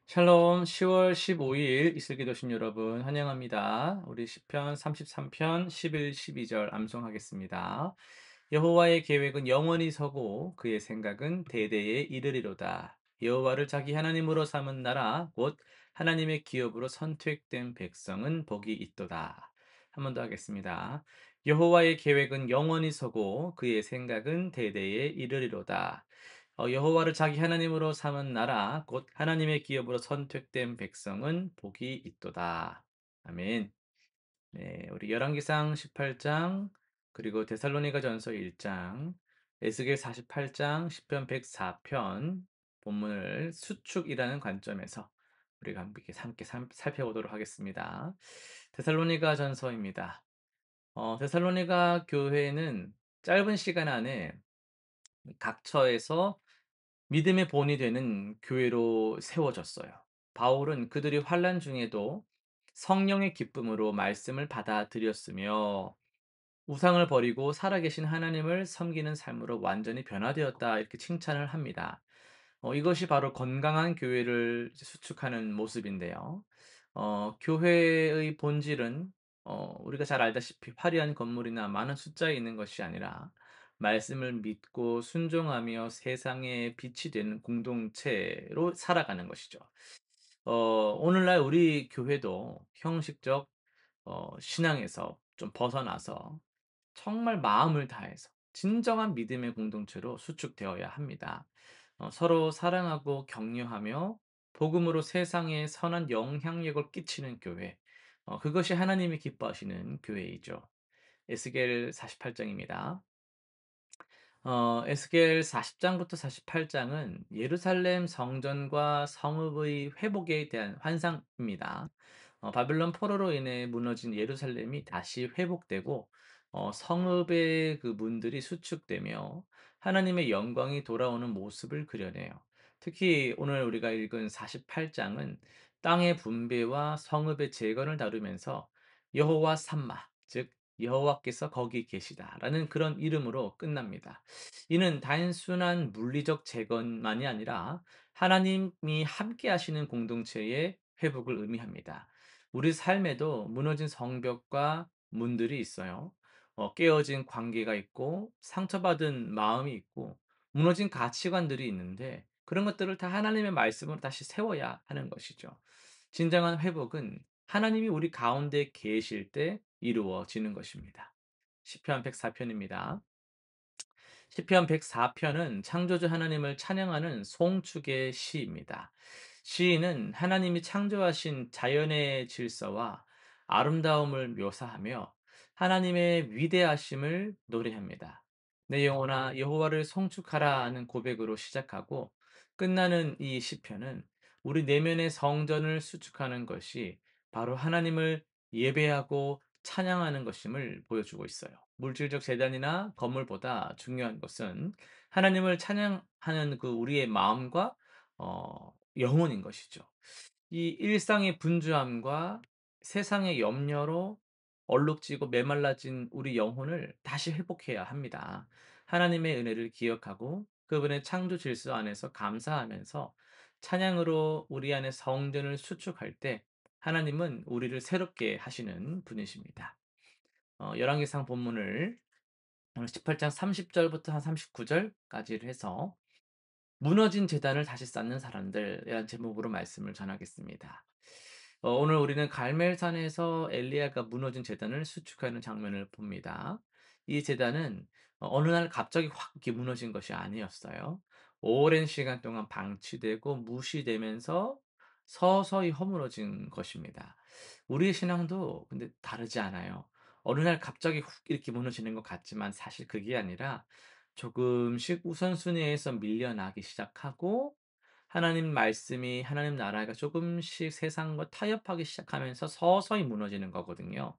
샬롬 10월 15일 이슬기도신 여러분 환영합니다. 우리 시편 33편 11, 12절 암송하겠습니다. 여호와의 계획은 영원히 서고 그의 생각은 대대에 이르리로다. 여호와를 자기 하나님으로 삼은 나라 곧 하나님의 기업으로 선택된 백성은 복이 있도다. 한 번 더 하겠습니다. 여호와의 계획은 영원히 서고 그의 생각은 대대에 이르리로다. 여호와를 자기 하나님으로 삼은 나라 곧 하나님의 기업으로 선택된 백성은 복이 있도다. 아멘. 네, 우리 열왕기상 18장 그리고 데살로니가전서 1장 에스겔 48장 시편 104편 본문을 수축이라는 관점에서 우리가 함께 살펴보도록 하겠습니다. 데살로니가전서입니다. 데살로니가 교회는 짧은 시간 안에 각처에서 믿음의 본이 되는 교회로 세워졌어요. 바울은 그들이 환난 중에도 성령의 기쁨으로 말씀을 받아들였으며 우상을 버리고 살아계신 하나님을 섬기는 삶으로 완전히 변화되었다 이렇게 칭찬을 합니다. 이것이 바로 건강한 교회를 수축하는 모습인데요. 교회의 본질은 우리가 잘 알다시피 화려한 건물이나 많은 숫자에 있는 것이 아니라 말씀을 믿고 순종하며 세상에 빛이 되는 공동체로 살아가는 것이죠. 오늘날 우리 교회도 형식적 신앙에서 좀 벗어나서 정말 마음을 다해서 진정한 믿음의 공동체로 수축되어야 합니다. 서로 사랑하고 격려하며 복음으로 세상에 선한 영향력을 끼치는 교회. 그것이 하나님이 기뻐하시는 교회이죠. 에스겔 48장입니다. 에스겔 40장부터 48장은 예루살렘 성전과 성읍의 회복에 대한 환상입니다. 바벨론 포로로 인해 무너진 예루살렘이 다시 회복되고 성읍의 그 문들이 수축되며 하나님의 영광이 돌아오는 모습을 그려내요. 특히 오늘 우리가 읽은 48장은 땅의 분배와 성읍의 재건을 다루면서 여호와 삼마, 즉 여호와께서 거기 계시다라는 그런 이름으로 끝납니다. 이는 단순한 물리적 재건만이 아니라 하나님이 함께 하시는 공동체의 회복을 의미합니다. 우리 삶에도 무너진 성벽과 문들이 있어요. 깨어진 관계가 있고 상처받은 마음이 있고 무너진 가치관들이 있는데 그런 것들을 다 하나님의 말씀으로 다시 세워야 하는 것이죠. 진정한 회복은 하나님이 우리 가운데 계실 때 이루어지는 것입니다. 시편 104편입니다. 시편 104편은 창조주 하나님을 찬양하는 송축의 시입니다. 시인은 하나님이 창조하신 자연의 질서와 아름다움을 묘사하며 하나님의 위대하심을 노래합니다. 내 영혼아 여호와를 송축하라 하는 고백으로 시작하고 끝나는 이 시편은 우리 내면의 성전을 수축하는 것이 바로 하나님을 예배하고 찬양하는 것임을 보여주고 있어요. 물질적 재단이나 건물보다 중요한 것은 하나님을 찬양하는 그 우리의 마음과 영혼인 것이죠. 이 일상의 분주함과 세상의 염려로 얼룩지고 메말라진 우리 영혼을 다시 회복해야 합니다. 하나님의 은혜를 기억하고 그분의 창조 질서 안에서 감사하면서 찬양으로 우리 안에 성전을 수축할 때 하나님은 우리를 새롭게 하시는 분이십니다. 열왕기상 본문을 오늘 18장 30절부터 한 39절까지를 해서 무너진 제단을 다시 쌓는 사람들이라는 제목으로 말씀을 전하겠습니다. 오늘 우리는 갈멜산에서 엘리야가 무너진 제단을 수축하는 장면을 봅니다. 이 제단은 어느 날 갑자기 확 이렇게 무너진 것이 아니었어요. 오랜 시간 동안 방치되고 무시되면서 서서히 허물어진 것입니다. 우리의 신앙도 근데 다르지 않아요. 어느 날 갑자기 훅 이렇게 무너지는 것 같지만 사실 그게 아니라 조금씩 우선순위에서 밀려나기 시작하고 하나님 말씀이 하나님 나라가 조금씩 세상과 타협하기 시작하면서 서서히 무너지는 거거든요.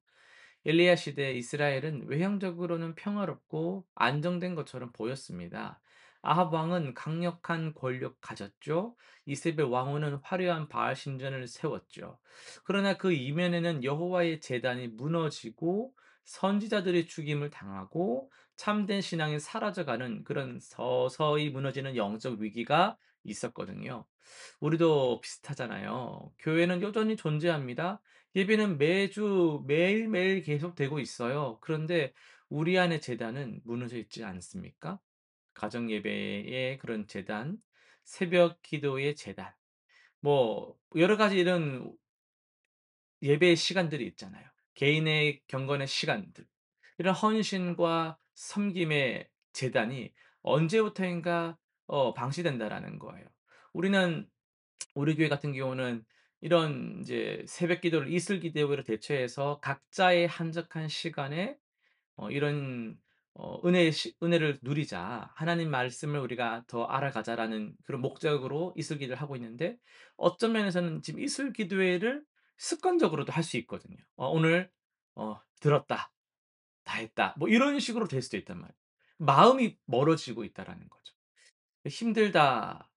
엘리야 시대 이스라엘은 외형적으로는 평화롭고 안정된 것처럼 보였습니다. 아합 왕은 강력한 권력 가졌죠. 이세벨 왕후는 화려한 바알 신전을 세웠죠. 그러나 그 이면에는 여호와의 제단이 무너지고 선지자들이 죽임을 당하고 참된 신앙이 사라져가는 그런 서서히 무너지는 영적 위기가 있었거든요. 우리도 비슷하잖아요. 교회는 여전히 존재합니다. 예배는 매주 매일매일 계속되고 있어요. 그런데 우리 안의 제단은 무너져 있지 않습니까? 가정 예배의 그런 제단, 새벽 기도의 제단, 뭐 여러 가지 이런 예배의 시간들이 있잖아요. 개인의 경건의 시간들. 이런 헌신과 섬김의 제단이 언제부터인가 방치된다라는 거예요. 우리는 우리 교회 같은 경우는 이런 이제 새벽 기도를 이슬 기도를 대체해서 각자의 한적한 시간에 이런 은혜를 누리자. 하나님 말씀을 우리가 더 알아가자라는 그런 목적으로 이슬기도를 하고 있는데 어떤 면에서는 지금 이슬기도회를 습관적으로도 할 수 있거든요. 오늘 들었다. 다 했다. 뭐 이런 식으로 될 수도 있단 말이에요. 마음이 멀어지고 있다라는 거죠. 힘들다.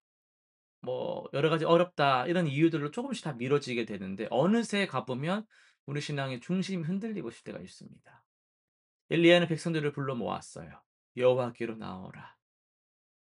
뭐 여러 가지 어렵다. 이런 이유들로 조금씩 다 미뤄지게 되는데 어느새 가 보면 우리 신앙의 중심이 흔들리고 있을 때가 있습니다. 엘리야는 백성들을 불러 모았어요. 여호와께로 나오라.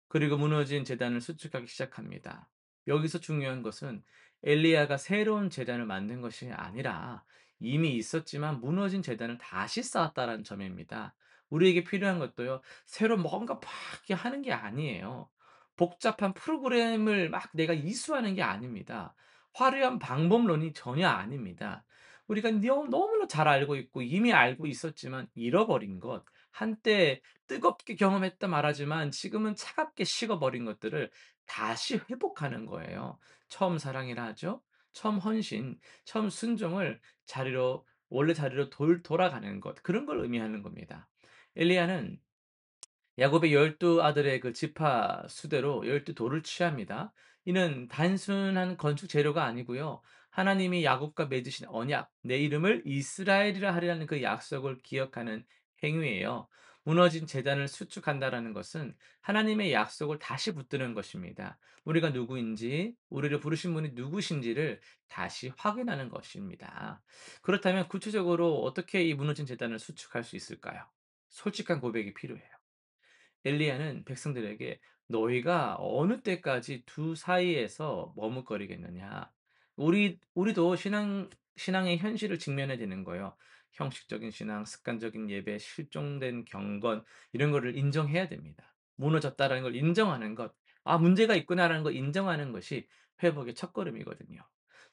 그리고 무너진 제단을 수축하기 시작합니다. 여기서 중요한 것은 엘리야가 새로운 제단을 만든 것이 아니라 이미 있었지만 무너진 제단을 다시 쌓았다는 점입니다. 우리에게 필요한 것도요, 새로 뭔가 막 이렇게 하는 게 아니에요. 복잡한 프로그램을 막 내가 이수하는 게 아닙니다. 화려한 방법론이 전혀 아닙니다. 우리가 너무나 잘 알고 있고 이미 알고 있었지만 잃어버린 것, 한때 뜨겁게 경험했다 말하지만 지금은 차갑게 식어버린 것들을 다시 회복하는 거예요. 처음 사랑이라 하죠. 처음 헌신, 처음 순종을 자리로 원래 자리로 돌아가는 것 그런 걸 의미하는 겁니다. 엘리야는 야곱의 열두 아들의 그 지파 수대로 열두 돌을 취합니다. 이는 단순한 건축 재료가 아니고요. 하나님이 야곱과 맺으신 언약, 내 이름을 이스라엘이라 하리라는 그 약속을 기억하는 행위예요. 무너진 제단을 수축한다라는 것은 하나님의 약속을 다시 붙드는 것입니다. 우리가 누구인지, 우리를 부르신 분이 누구신지를 다시 확인하는 것입니다. 그렇다면 구체적으로 어떻게 이 무너진 제단을 수축할 수 있을까요? 솔직한 고백이 필요해요. 엘리야는 백성들에게 "너희가 어느 때까지 두 사이에서 머뭇거리겠느냐." 우리도 신앙의 현실을 직면해야 되는 거예요. 형식적인 신앙, 습관적인 예배, 실종된 경건 이런 거를 인정해야 됩니다. 무너졌다라는 걸 인정하는 것, '아 문제가 있구나.'라는 걸 인정하는 것이 회복의 첫걸음이거든요.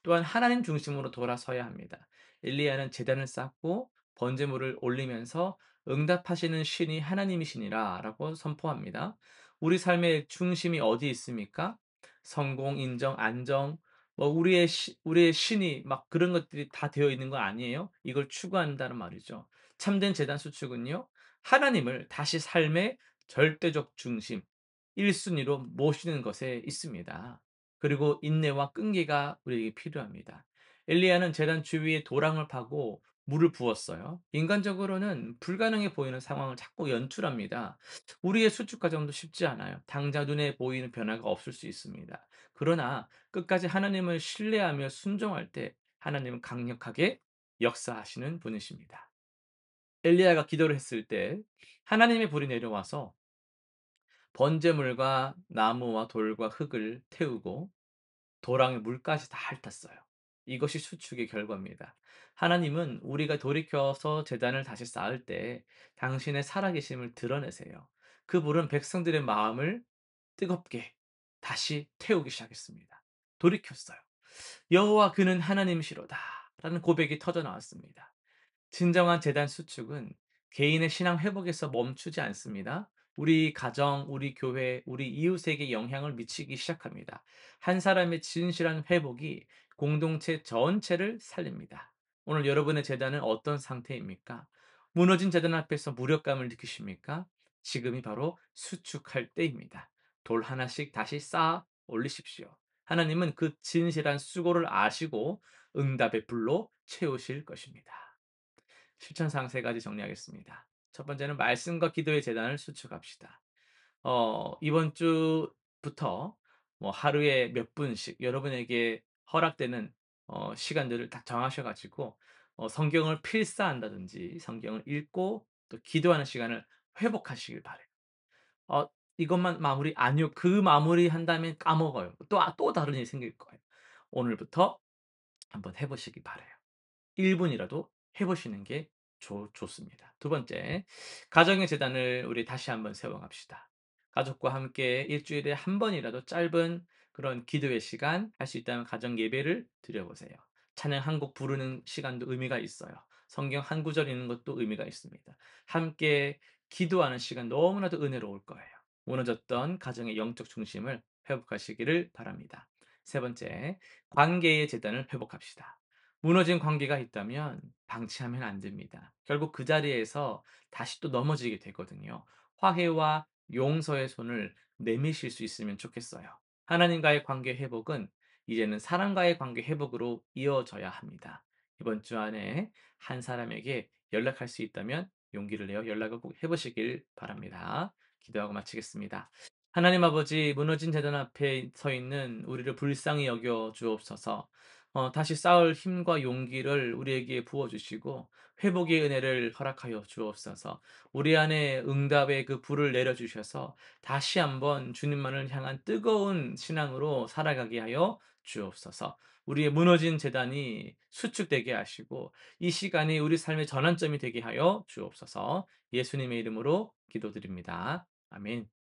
또한 하나님 중심으로 돌아서야 합니다. 엘리야는 제단을 쌓고 번제물을 올리면서 "응답하시는 신이 하나님이시니라."라고 선포합니다. 우리 삶의 중심이 어디에 있습니까? 성공, 인정, 안정, 뭐 우리의 신이 막 그런 것들이 다 되어 있는 거 아니에요? 이걸 추구한다는 말이죠. 참된 재단 수축은요. 하나님을 다시 삶의 절대적 중심, 1 순위로 모시는 것에 있습니다. 그리고 인내와 끈기가 우리에게 필요합니다. 엘리야는 제단 주위에 도랑을 파고 물을 부었어요. 인간적으로는 불가능해 보이는 상황을 자꾸 연출합니다. 우리의 수축 과정도 쉽지 않아요. 당장 눈에 보이는 변화가 없을 수 있습니다. 그러나 끝까지 하나님을 신뢰하며 순종할 때 하나님은 강력하게 역사하시는 분이십니다. 엘리야가 기도를 했을 때 하나님의 불이 내려와서 번제물과 나무와 돌과 흙을 태우고 도랑의 물까지 다 핥았어요. 이것이 수축의 결과입니다. 하나님은 우리가 돌이켜서 제단을 다시 쌓을 때 당신의 살아계심을 드러내세요. 그 불은 백성들의 마음을 뜨겁게 다시 태우기 시작했습니다. 돌이켰어요. 여호와 그는 하나님이시로다라는 고백이 터져 나왔습니다. 진정한 재단 수축은 개인의 신앙 회복에서 멈추지 않습니다. 우리 가정, 우리 교회, 우리 이웃에게 영향을 미치기 시작합니다. 한 사람의 진실한 회복이 공동체 전체를 살립니다. 오늘 여러분의 재단은 어떤 상태입니까? 무너진 재단 앞에서 무력감을 느끼십니까? 지금이 바로 수축할 때입니다. 돌 하나씩 다시 쌓아 올리십시오. 하나님은 그 진실한 수고를 아시고 응답의 불로 채우실 것입니다. 실천사항 세 가지 정리하겠습니다. 첫 번째는 말씀과 기도의 재단을 수축합시다. 이번 주부터 뭐 하루에 몇 분씩 여러분에게 허락되는 시간들을 딱 정하셔 가지고 성경을 필사한다든지 성경을 읽고 또 기도하는 시간을 회복하시길 바라요. 어 이것만 마무리 아니요. 그 마무리한 다음에 까먹어요. 또 다른 일이 생길 거예요. 오늘부터 한번 해 보시기 바라요. 1 분이라도 해 보시는 게 좋습니다. 두 번째, 가정의 재단을 우리 다시 한번 세워 갑시다. 가족과 함께 일 주일에 한 번이라도 짧은 그런 기도의 시간 할 수 있다면 가정 예배를 드려 보세요. 찬양 한 곡 부르는 시간도 의미가 있어요. 성경 한 구절 읽는 것도 의미가 있습니다. 함께 기도하는 시간 너무나도 은혜로울 거예요. 무너졌던 가정의 영적 중심을 회복하시기를 바랍니다. 세 번째, 관계의 재단을 회복합시다. 무너진 관계가 있다면 방치하면 안 됩니다. 결국 그 자리에서 다시 또 넘어지게 되거든요. 화해와 용서의 손을 내미실 수 있으면 좋겠어요. 하나님과의 관계 회복은 이제는 사람과의 관계 회복으로 이어져야 합니다. 이번 주 안에 한 사람에게 연락할 수 있다면 용기를 내어 연락을 꼭 해보시길 바랍니다. 기도하고 마치겠습니다. 하나님 아버지, 무너진 재단 앞에 서 있는 우리를 불쌍히 여겨 주옵소서. 다시 싸울 힘과 용기를 우리에게 부어주시고 회복의 은혜를 허락하여 주옵소서. 우리 안에 응답의 그 불을 내려주셔서 다시 한번 주님만을 향한 뜨거운 신앙으로 살아가게 하여 주옵소서. 우리의 무너진 재단이 수축되게 하시고 이 시간이 우리 삶의 전환점이 되게 하여 주옵소서. 예수님의 이름으로 기도드립니다. 아멘.